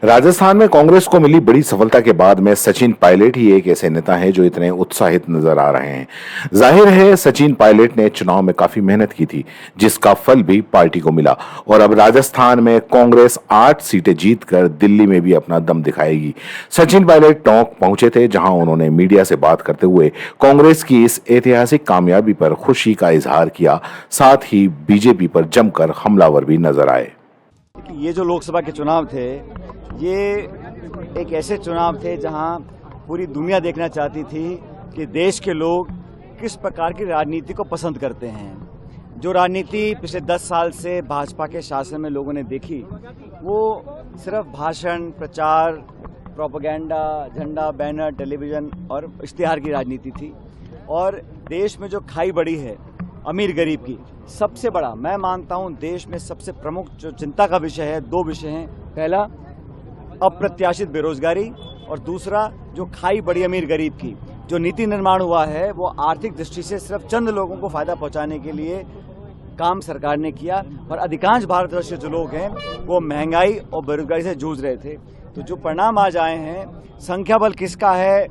राजस्थान में कांग्रेस को मिली बड़ी सफलता के बाद में सचिन पायलट ही एक ऐसे नेता हैं जो इतने उत्साहित नजर आ रहे हैं। जाहिर है सचिन पायलट ने चुनाव में काफी मेहनत की थी, जिसका फल भी पार्टी को मिला और अब राजस्थान में कांग्रेस 8 सीटें जीतकर दिल्ली में भी अपना दम दिखाएगी। सचिन पायलट टोंक पहुंचे थे, जहां उन्होंने मीडिया से बात करते हुए कांग्रेस की इस ऐतिहासिक कामयाबी पर खुशी का इजहार किया, साथ ही बीजेपी पर जमकर हमलावर भी नजर आए। ये जो लोकसभा के चुनाव थे, ये एक ऐसे चुनाव थे जहां पूरी दुनिया देखना चाहती थी कि देश के लोग किस प्रकार की राजनीति को पसंद करते हैं। जो राजनीति पिछले 10 साल से भाजपा के शासन में लोगों ने देखी, वो सिर्फ भाषण, प्रचार, प्रोपेगेंडा, झंडा, बैनर, टेलीविजन और इश्तिहार की राजनीति थी। और देश में जो खाई बड़ी है अमीर गरीब की, सबसे बड़ा मैं मानता हूं देश में सबसे प्रमुख जो चिंता का विषय है, 2 विषय हैं। पहला अप्रत्याशित बेरोजगारी और दूसरा जो खाई बड़ी अमीर गरीब की। जो नीति निर्माण हुआ है वो आर्थिक दृष्टि से सिर्फ चंद लोगों को फायदा पहुंचाने के लिए काम सरकार ने किया और अधिकांश भारतवर्ष के जो लोग हैं वो महंगाई और बेरोजगारी से जूझ रहे थे। तो जो परिणाम आज आए हैं, संख्या बल किसका है,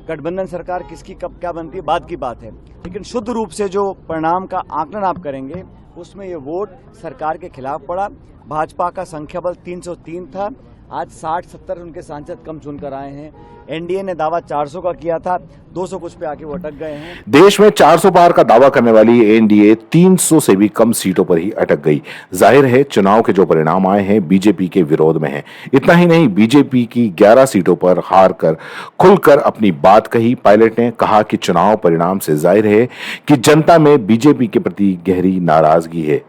गठबंधन सरकार किसकी कब क्या बनती है, बाद की बात है, लेकिन शुद्ध रूप से जो परिणाम का आकलन आप करेंगे उसमें ये वोट सरकार के खिलाफ पड़ा। भाजपा का संख्या बल 303 था, आज 60-70 उनके सांसद कम चुनकर आए हैं। एनडीए ने दावा 400 का किया था, 200 कुछ पे आके वो अटक गए हैं। देश में 400 पार का दावा करने वाली एनडीए 300 से भी कम सीटों पर ही अटक गई। जाहिर है चुनाव के जो परिणाम आए हैं बीजेपी के विरोध में हैं। इतना ही नहीं, बीजेपी की 11 सीटों पर हार कर खुलकर अपनी बात कही। पायलट ने कहा कि चुनाव परिणाम से जाहिर है कि जनता में बीजेपी के प्रति गहरी नाराजगी है।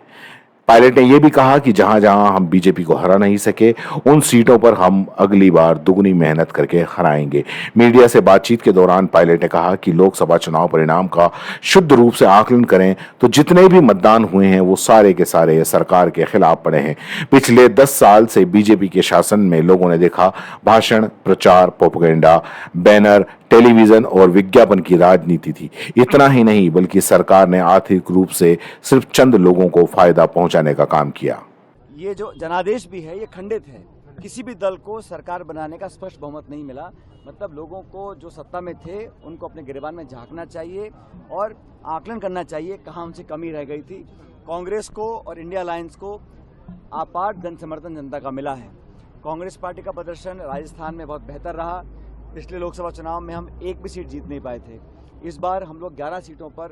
पायलट ने यह भी कहा कि जहां जहां हम बीजेपी को हरा नहीं सके, उन सीटों पर हम अगली बार दुगनी मेहनत करके हराएंगे। मीडिया से बातचीत के दौरान पायलट ने कहा कि लोकसभा चुनाव परिणाम का शुद्ध रूप से आकलन करें तो जितने भी मतदान हुए हैं वो सारे के सारे सरकार के खिलाफ पड़े हैं। पिछले 10 साल से बीजेपी के शासन में लोगों ने देखा भाषण, प्रचार, प्रोपेगेंडा, बैनर, टेलीविजन और विज्ञापन की राजनीति थी। इतना ही नहीं बल्कि सरकार ने आर्थिक रूप से सिर्फ चंद लोगों को फायदा पहुंचाने का काम किया। ये जो जनादेश भी है ये खंडित है। किसी भी दल को सरकार बनाने का स्पष्ट बहुमत नहीं मिला। मतलब लोगों को जो सत्ता में थे उनको अपने गिरबान में झांकना चाहिए और आकलन करना चाहिए कहाँ उनसे कमी रह गई थी। कांग्रेस को और इंडिया अलायंस को आपार जन समर्थन जनता का मिला है। कांग्रेस पार्टी का प्रदर्शन राजस्थान में बहुत बेहतर रहा। पिछले लोकसभा चुनाव में हम एक भी सीट जीत नहीं पाए थे। इस बार हम लोग 11 सीटों पर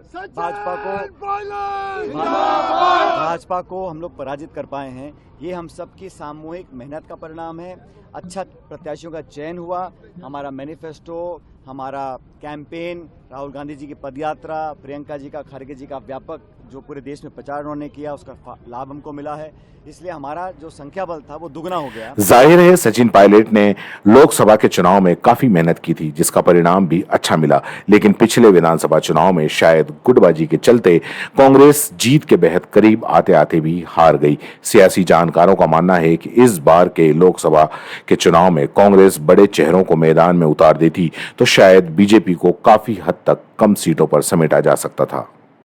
भाजपा को हम लोग पराजित कर पाए हैं। ये हम सबकी सामूहिक मेहनत का परिणाम है। अच्छा प्रत्याशियों का चयन हुआ। हमारा मैनिफेस्टो, हमारा कैंपेन, राहुल गांधी जी की पदयात्रा, प्रियंका जी का, खड़गे जी का व्यापक जो पूरे देश में प्रचार उन्होंने किया, उसका लाभ हमको मिला है। इसलिए हमारा जो संख्या बल था वो दुगना हो गया। जाहिर है सचिन पायलट ने लोकसभा के चुनाव में काफी मेहनत की थी, जिसका परिणाम भी अच्छा मिला। लेकिन पिछले विधानसभा चुनाव में शायद गुटबाजी के चलते कांग्रेस जीत के बेहद करीब आते आते भी हार गई। सियासी जानकारों का मानना है कि इस बार के लोकसभा के चुनाव में कांग्रेस बड़े चेहरों को मैदान में उतार देती तो शायद बीजेपी को काफी हद तक कम सीटों पर समेटा जा सकता था।